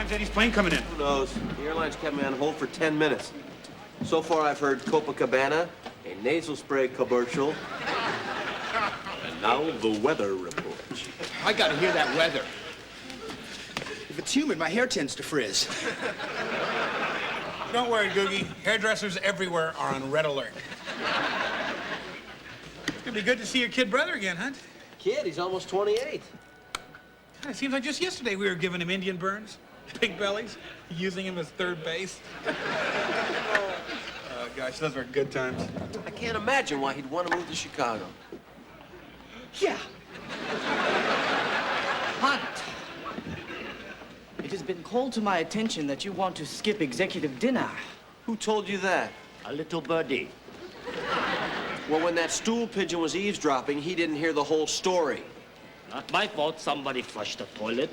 time's Eddie's plane coming in? Who knows? The airline's kept me on hold for 10 minutes. So far, I've heard Copacabana, a nasal spray commercial, and now the weather report. I gotta hear that weather. If it's humid, my hair tends to frizz. Don't worry, Googie. Hairdressers everywhere are on red alert. It's gonna be good to see your kid brother again, huh? Kid, he's almost 28. It seems like just yesterday we were giving him Indian burns, pig bellies, using him as third base. Gosh, those were good times. I can't imagine why he'd want to move to Chicago. Yeah. Hunt, it has been called to my attention that you want to skip executive dinner. Who told you that? A little birdie. Well, when that stool pigeon was eavesdropping, he didn't hear the whole story. Not my fault somebody flushed the toilet.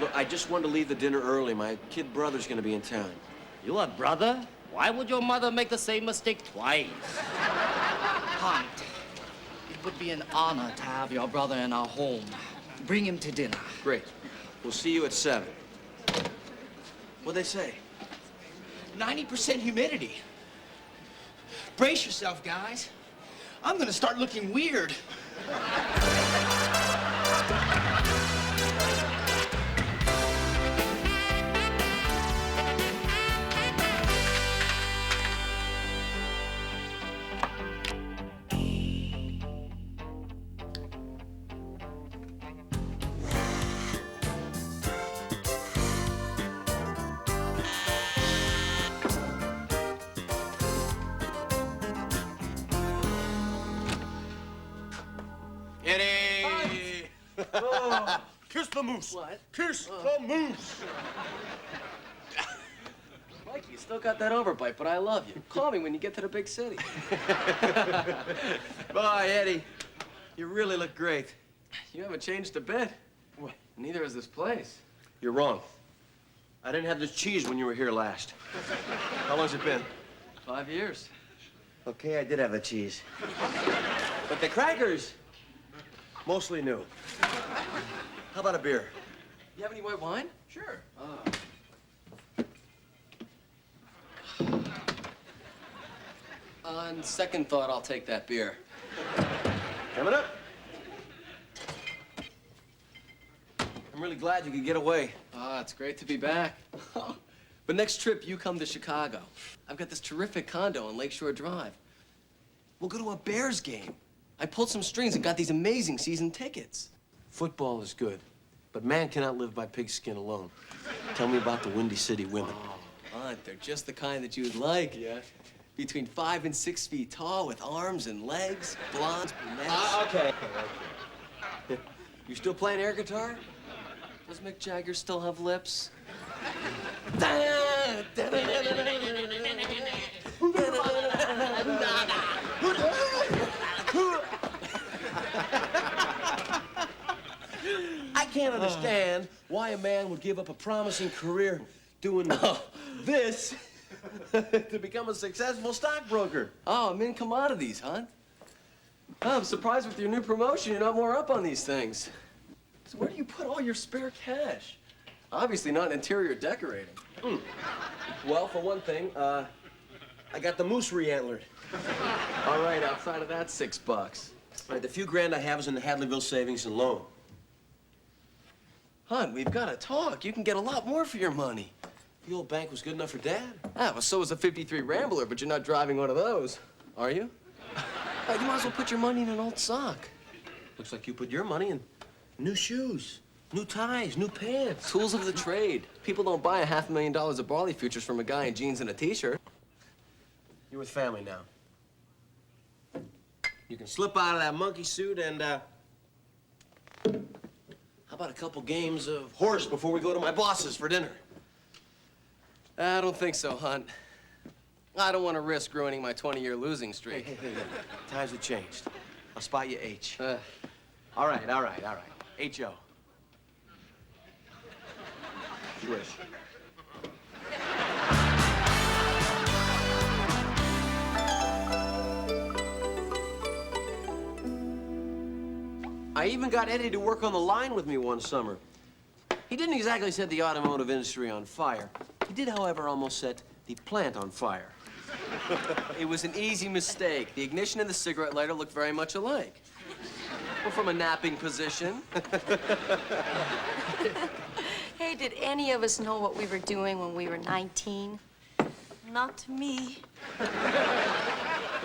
Look, I just wanted to leave the dinner early. My kid brother's gonna be in town. Your brother? Why would your mother make the same mistake twice? Hunt, it would be an honor to have your brother in our home. Bring him to dinner. Great. We'll see you at 7. What'd they say? 90% humidity. Brace yourself, guys. I'm gonna start looking weird. Eddie! Oh, kiss the moose. What? Kiss the moose. Mike, you still got that overbite, but I love you. Call me when you get to the big city. Boy, Eddie, you really look great. You haven't changed a bit. Well, neither has this place. You're wrong. I didn't have this cheese when you were here last. How long's it been? 5 years. Okay, I did have the cheese. But the crackers, mostly new. How about a beer? You have any white wine? Sure. On second thought, I'll take that beer. Coming up. I'm really glad you could get away. It's great to be back. But next trip, you come to Chicago. I've got this terrific condo on Lakeshore Drive. We'll go to a Bears game. I pulled some strings and got these amazing season tickets. Football is good, but man cannot live by pigskin alone. Tell me about the Windy City women. Oh, Aunt, they're just the kind that you would like. Yeah. Between 5 and 6 feet tall, with arms and legs, blondes, brunettes. Okay. You still playing air guitar? Does Mick Jagger still have lips? I can't understand why a man would give up a promising career doing this to become a successful stockbroker. Oh, I'm in commodities, huh? Oh, I'm surprised with your new promotion, you're not more up on these things. So where do you put all your spare cash? Obviously not in interior decorating. Well, for one thing, I got the moose re-antlered. All right, outside of that, $6. All right, the few grand I have is in the Hadleyville Savings and Loan. Hon, we've got to talk. You can get a lot more for your money. The old bank was good enough for Dad. Well, so was a '53 Rambler, but you're not driving one of those, are you? You might as well put your money in an old sock. Looks like you put your money in new shoes, new ties, new pants. Tools of the trade. People don't buy $500,000 of barley futures from a guy in jeans and a T-shirt. You're with family now. You can slip out of that monkey suit and, how about a couple games of horse before we go to my boss's for dinner? I don't think so, Hunt. I don't want to risk ruining my 20-year losing streak. Hey. Times have changed. I'll spot you H. All right. H-O. Swish. I even got Eddie to work on the line with me one summer. He didn't exactly set the automotive industry on fire. He did, however, almost set the plant on fire. It was an easy mistake. The ignition and the cigarette lighter looked very much alike. We're from a napping position. Hey, did any of us know what we were doing when we were 19? Not me.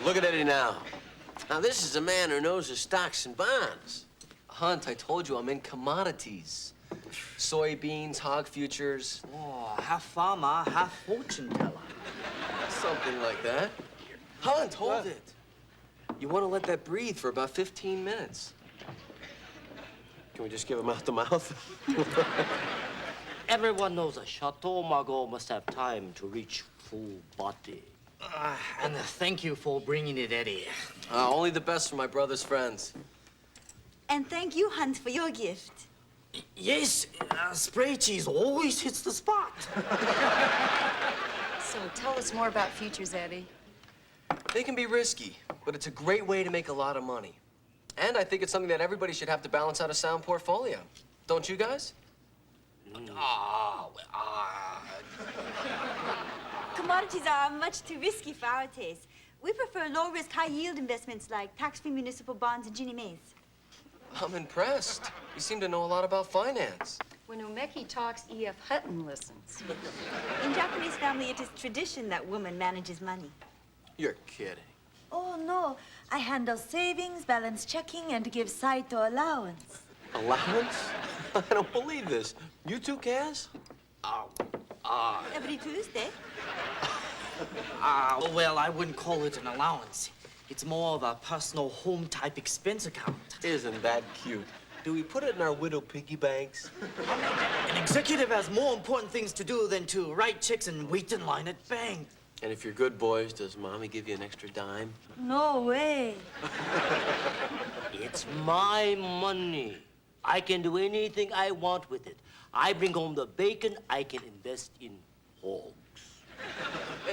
Look at Eddie now. Now, this is a man who knows his stocks and bonds. Hunt, I told you I'm in commodities. Soybeans, hog futures. Oh, half farmer, half fortune teller. Something like that. Hunt, hold it. You want to let that breathe for about 15 minutes. Can we just give him mouth to mouth? Everyone knows a Chateau Margaux must have time to reach full body. And thank you for bringing it, Eddie. Only the best for my brother's friends. And thank you, Hunt, for your gift. Yes, spray cheese always hits the spot. So tell us more about futures, Eddie. They can be risky, but it's a great way to make a lot of money. And I think it's something that everybody should have to balance out a sound portfolio. Don't you guys? Commodities are much too risky for our taste. We prefer low-risk, high-yield investments like tax-free municipal bonds and Ginnie Maes. I'm impressed. You seem to know a lot about finance. When Umeki talks, E.F. Hutton listens. In Japanese family, it is tradition that woman manages money. You're kidding. Oh, no. I handle savings, balance checking, and give Saito allowance. Allowance? I don't believe this. You too, Kaz? Every Tuesday. Well, I wouldn't call it an allowance. It's more of a personal home-type expense account. Isn't that cute? Do we put it in our widow piggy banks? An executive has more important things to do than to write checks and wait in line at bank. And if you're good boys, does Mommy give you an extra dime? No way. It's my money. I can do anything I want with it. I bring home the bacon, I can invest in hogs.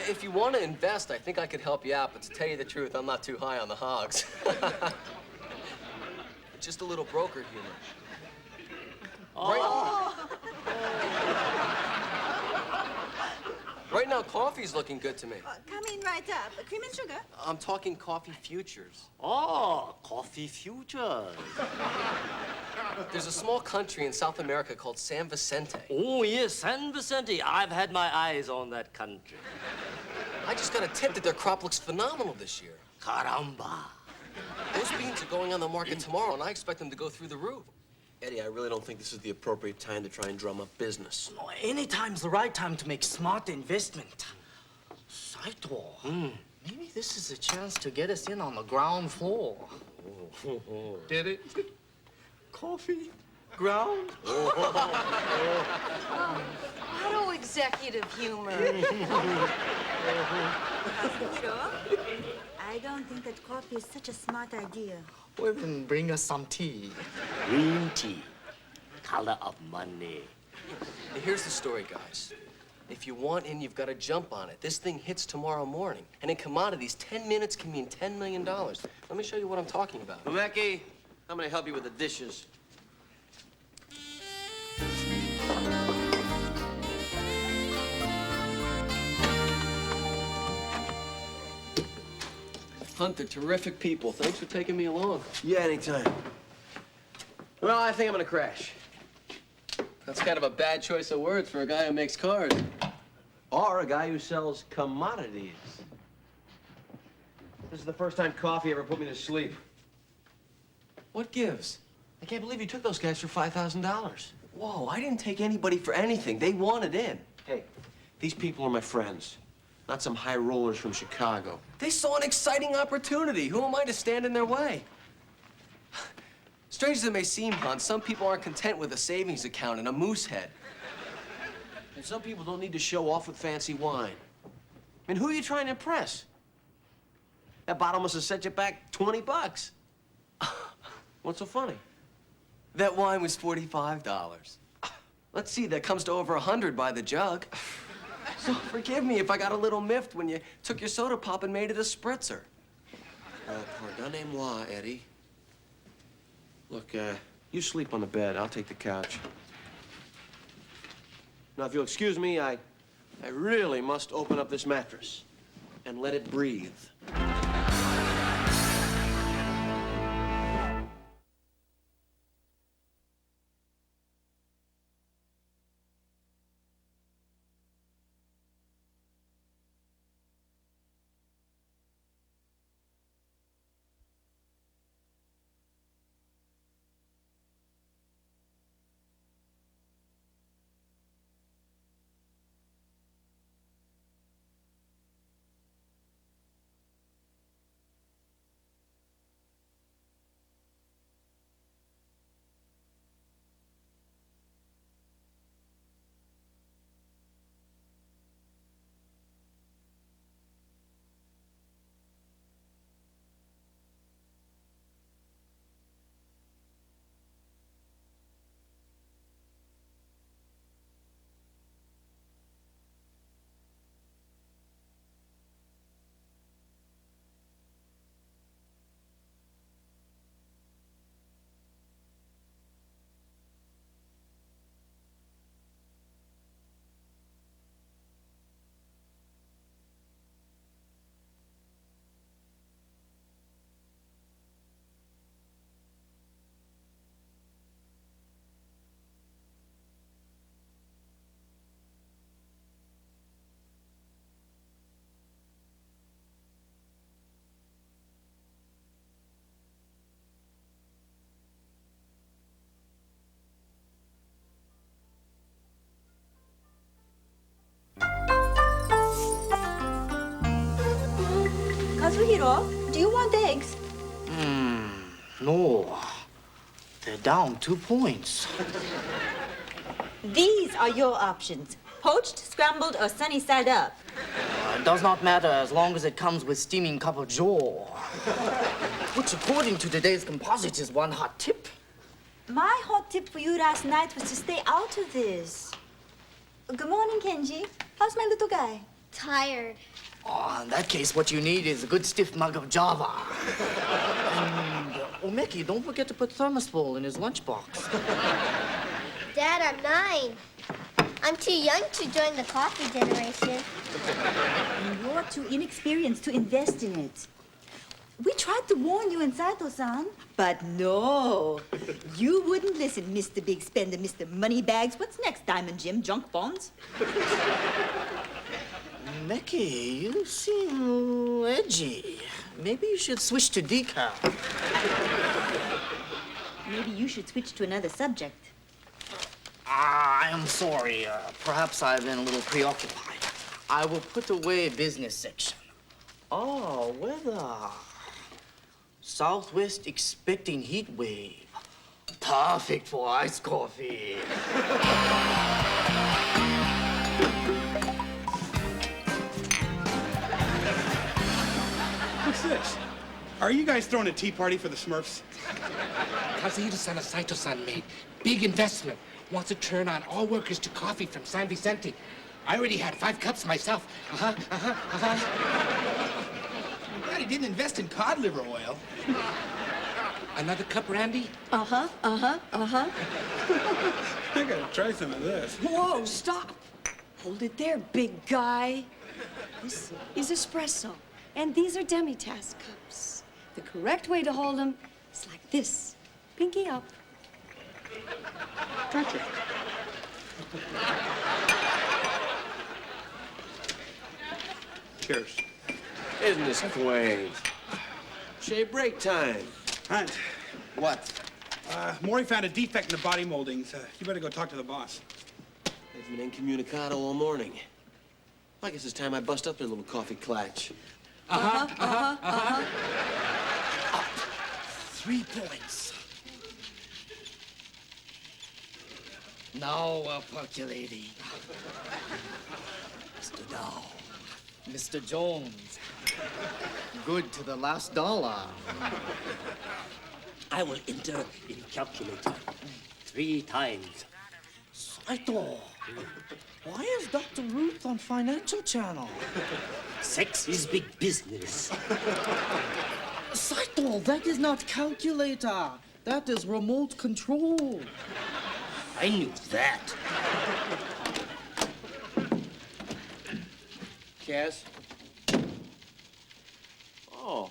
If you want to invest, I think I could help you out, but to tell you the truth, I'm not too high on the hogs. Just a little broker humor. Right now, coffee's looking good to me. Coming right up. Cream and sugar. I'm talking coffee futures. Oh, coffee futures. There's a small country in South America called San Vicente. Oh, yes, San Vicente. I've had my eyes on that country. I just got a tip that their crop looks phenomenal this year. Caramba. Those beans are going on the market tomorrow, and I expect them to go through the roof. Eddie, I really don't think this is the appropriate time to try and drum up business. Oh, any time's the right time to make smart investment. Saito, maybe this is a chance to get us in on the ground floor. Did it? Coffee? Ground? Auto executive humor. Hiro, I don't think that coffee is such a smart idea. Well, then bring us some tea. Green tea. Color of money. Here's the story, guys. If you want in, you've got to jump on it. This thing hits tomorrow morning. And in commodities, 10 minutes can mean $10 million. Let me show you what I'm talking about. Umeki, I'm going to help you with the dishes. Hunt, they're terrific people. Thanks for taking me along. Yeah, anytime. Well, I think I'm gonna crash. That's kind of a bad choice of words for a guy who makes cars. Or a guy who sells commodities. This is the first time coffee ever put me to sleep. What gives? I can't believe you took those guys for $5,000. Whoa, I didn't take anybody for anything. They wanted in. Hey, these people are my friends, not some high rollers from Chicago. They saw an exciting opportunity. Who am I to stand in their way? Strange as it may seem, Hunt, some people aren't content with a savings account and a moose head. And some people don't need to show off with fancy wine. I mean, who are you trying to impress? That bottle must have set you back 20 bucks. What's so funny? That wine was $45. Let's see, that comes to over 100 by the jug. So forgive me if I got a little miffed when you took your soda pop and made it a spritzer. Pardonnez-moi, Eddie. Look, you sleep on the bed. I'll take the couch. Now, if you'll excuse me, I really must open up this mattress and let it breathe. Kazuhiro, do you want eggs? No. They're down 2 points. These are your options. Poached, scrambled, or sunny side up. It does not matter as long as it comes with steaming cup of joe. Which, according to today's composite, is one hot tip. My hot tip for you last night was to stay out of this. Good morning, Kenji. How's my little guy? Tired. Oh, in that case, what you need is a good stiff mug of Java. And, Omeki, don't forget to put thermos bowl in his lunchbox. Dad, I'm 9. I'm too young to join the coffee generation. You're too inexperienced to invest in it. We tried to warn you and Saito-san, but no. You wouldn't listen, Mr. Big Spender, Mr. Moneybags. What's next, Diamond Jim? Junk bonds? Meki, you seem edgy. Maybe you should switch to decaf. Maybe you should switch to another subject. I am sorry. Perhaps I've been a little preoccupied. I will put away business section. Oh, weather. Southwest expecting heat wave. Perfect for iced coffee. What's this? Are you guys throwing a tea party for the Smurfs? Kazuhiro-san and Saito-san made big investment. Wants to turn on all workers to coffee from San Vicente. I already had 5 cups myself. I'm glad he didn't invest in cod liver oil. Another cup, Randy? Uh-huh. I gotta try some of this. Whoa, stop. Hold it there, big guy. This is espresso, and these are demi-tasse cups. The correct way to hold them is like this. Pinky up. Gotcha. Cheers. Isn't this quaint? Shave break time. Hunt, What? Maury found a defect in the body moldings. You better go talk to the boss. They've been incommunicado all morning. I guess it's time I bust up their little coffee clutch. 3 points. Now we're percolating. Mr. Dow. Mr. Jones. Good to the last dollar. I will enter in calculator 3 times. Saito, why is Dr. Ruth on Financial Channel? Sex is big business. Saito, that is not calculator. That is remote control. I knew that. Kaz. Oh.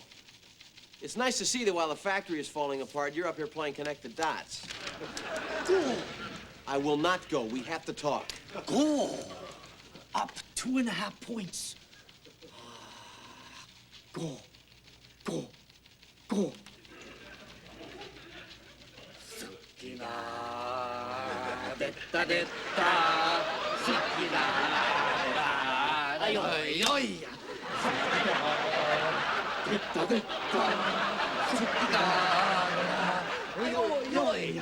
It's nice to see that while the factory is falling apart, you're up here playing connect the dots. Go. I will not go. We have to talk. Go. Up 2.5 points. Go. Go. Go. Sukina. Detta detta. Sukina. Ay, ay, ay. Detta detta. Sukina. Ay, ay, ay.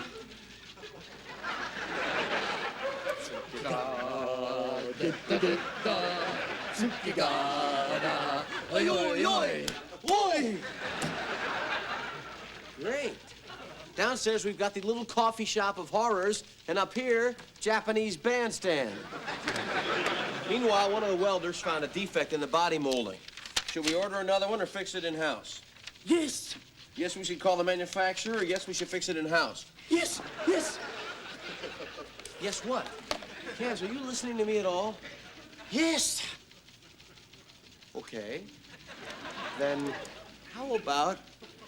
Detta detta. Sukina. Ay, ay, ay. Oi! Great. Downstairs, we've got the little coffee shop of horrors, and up here, Japanese bandstand. Meanwhile, one of the welders found a defect in the body molding. Should we order another one or fix it in-house? Yes. Yes, we should call the manufacturer, or yes, we should fix it in-house? Yes. Yes. Yes, what? Kaz, are you listening to me at all? Yes. Okay. Then how about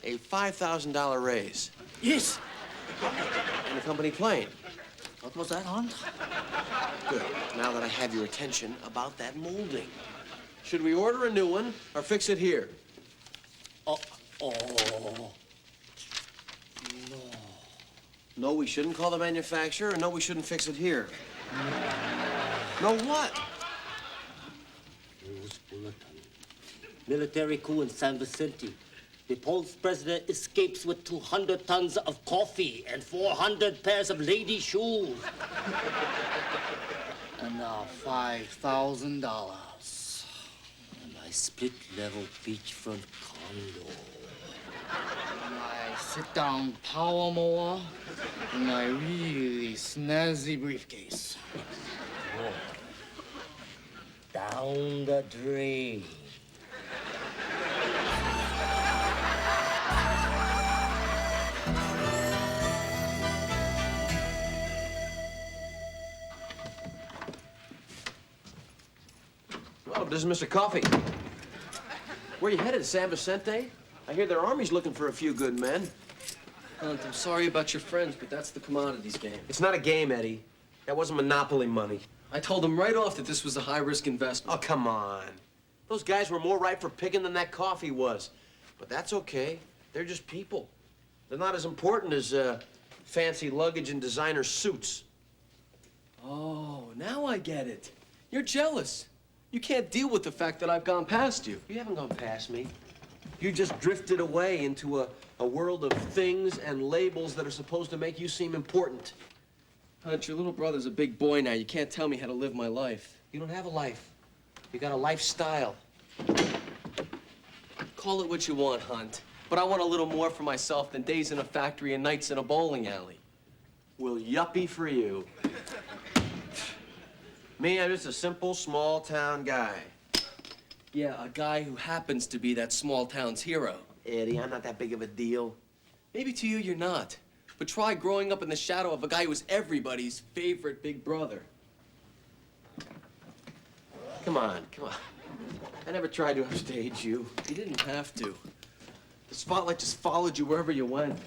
a $5,000 raise? Yes. And a company plane? What was that, Hunt? Good. Now that I have your attention about that molding. Should we order a new one or fix it here? Oh. No, we shouldn't call the manufacturer, or no, we shouldn't fix it here. No what? News bulletin. Military coup in San Vicente. The Polish president escapes with 200 tons of coffee and 400 pairs of lady shoes. And now $5,000. And my split-level beachfront condo. My sit-down power mower. And my really snazzy briefcase. Oh. Down the drain. Well, this is Mr. Coffee. Where you headed, San Vicente? I hear their army's looking for a few good men. Hunt, I'm sorry about your friends, but that's the commodities game. It's not a game, Eddie. That wasn't Monopoly money. I told them right off that this was a high-risk investment. Oh, come on. Those guys were more ripe for picking than that coffee was. But that's okay. They're just people. They're not as important as fancy luggage and designer suits. Oh, now I get it. You're jealous. You can't deal with the fact that I've gone past you. You haven't gone past me. You just drifted away into a world of things and labels that are supposed to make you seem important. Hunt, your little brother's a big boy now. You can't tell me how to live my life. You don't have a life. You got a lifestyle. Call it what you want, Hunt. But I want a little more for myself than days in a factory and nights in a bowling alley. Well, yuppie for you. Me, I'm just a simple, small-town guy. Yeah, a guy who happens to be that small town's hero. Eddie, I'm not that big of a deal. Maybe to you, you're not. But try growing up in the shadow of a guy who was everybody's favorite big brother. Come on, come on. I never tried to upstage you. You didn't have to. The spotlight just followed you wherever you went.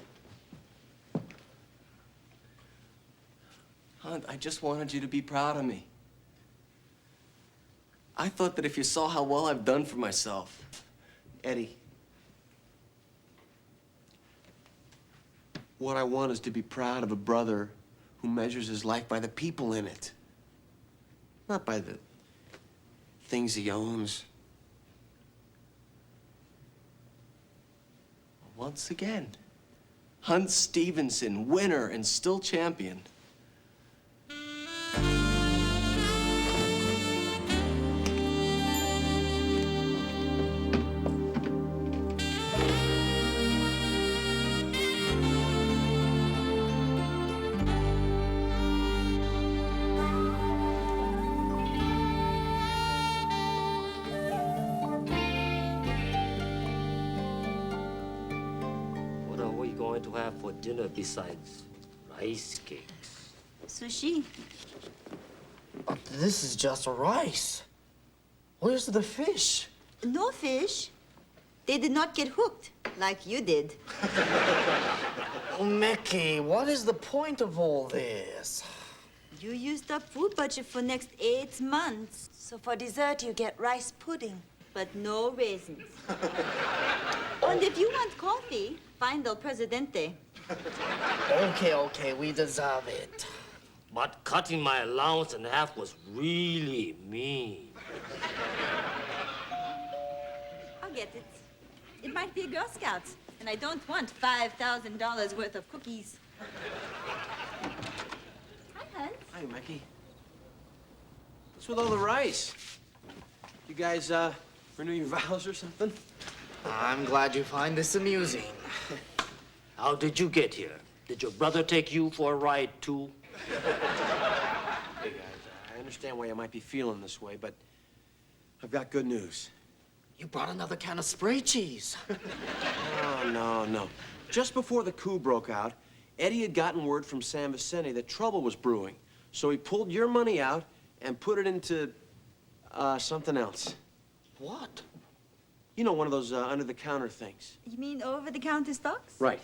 Hunt, I just wanted you to be proud of me. I thought that if you saw how well I've done for myself. Eddie, what I want is to be proud of a brother who measures his life by the people in it, not by the things he owns. Once again, Hunt Stevenson, winner and still champion. What are we going to have for dinner besides rice cakes? Sushi. But this is just rice. Where's the fish? No fish. They did not get hooked like you did. Oh, Mickey, what is the point of all this? You used up food budget for next 8 months. So for dessert, you get rice pudding. But no raisins. And if you want coffee, find El Presidente. Okay, we deserve it. But cutting my allowance in half was really mean. I'll get it. It might be a Girl Scouts, and I don't want $5,000 worth of cookies. Hi, Hunt. Hi, Mickey. What's with all the rice? You guys, renew your vows or something? I'm glad you find this amusing. How did you get here? Did your brother take you for a ride, too? Hey, guys, I understand why you might be feeling this way, but I've got good news. You brought another can of spray cheese. No. Just before the coup broke out, Eddie had gotten word from San Vicente that trouble was brewing. So he pulled your money out and put it into, something else. What? You know, one of those under-the-counter things. You mean over-the-counter stocks? Right.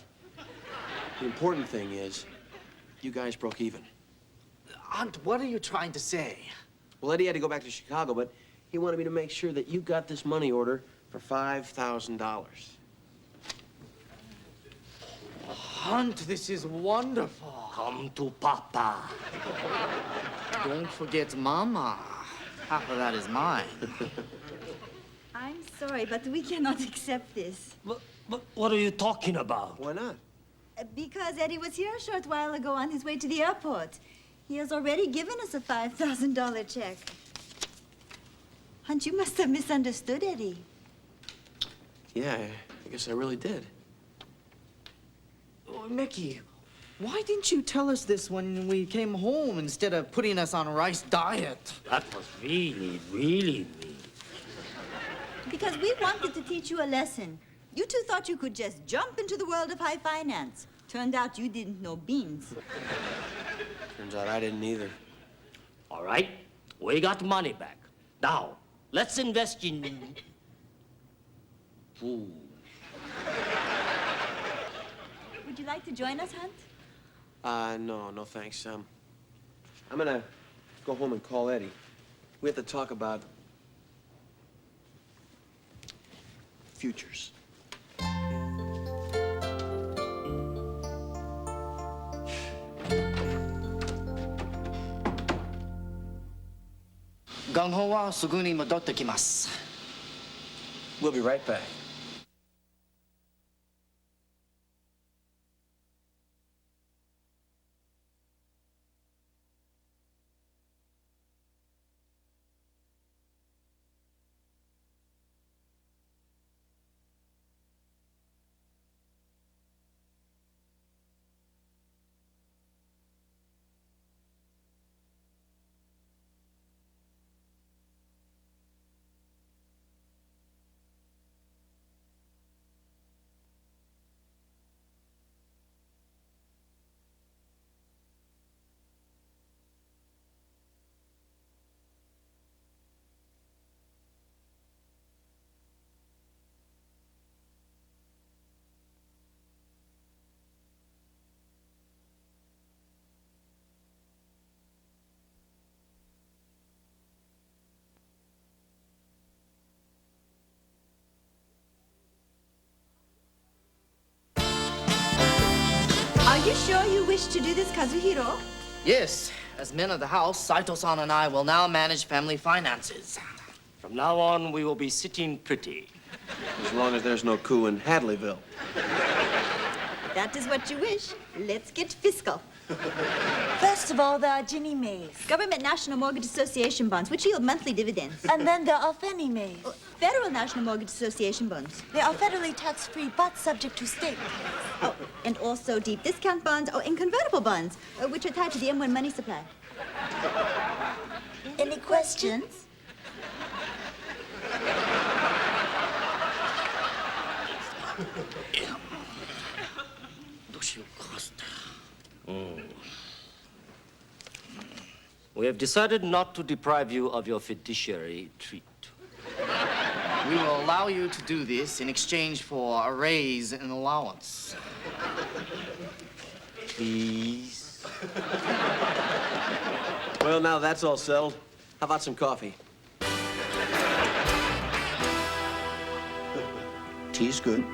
The important thing is, you guys broke even. Aunt, what are you trying to say? Well, Eddie had to go back to Chicago, but he wanted me to make sure that you got this money order for $5,000. Hunt, this is wonderful. Come to Papa. Don't forget Mama. Half of that is mine. I'm sorry, but we cannot accept this. But what are you talking about? Why not? Because Eddie was here a short while ago on his way to the airport. He has already given us a $5,000 check. Hunt, you must have misunderstood Eddie. Yeah, I guess I really did. Oh, Mickey, why didn't you tell us this when we came home instead of putting us on a rice diet? That was really, really mean. Because we wanted to teach you a lesson. You two thought you could just jump into the world of high finance. Turned out you didn't know beans. Turns out I didn't either. All right, we got money back. Now, let's invest in food. Would you like to join us, Hunt? No, thanks. I'm gonna go home and call Eddie. We have to talk about futures. Gung Ho wa sugu ni modotte kimasu. We'll be right back. Are you sure you wish to do this, Kazuhiro? Yes, as men of the house, Saito-san and I will now manage family finances. From now on, we will be sitting pretty. As long as there's no coup in Hadleyville. That is what you wish. Let's get fiscal. First of all, there are Ginnie Maes. Government National Mortgage Association bonds, which yield monthly dividends. And then there are Fannie Maes. Federal National Mortgage Association bonds. They are federally tax-free, but subject to state tax. Oh, and also deep discount bonds, and convertible bonds, which are tied to the M1 money supply. Any questions? We have decided not to deprive you of your fiduciary treat. We will allow you to do this in exchange for a raise in allowance. Please. Well, now that's all settled. How about some coffee? Tea's good.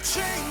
Change.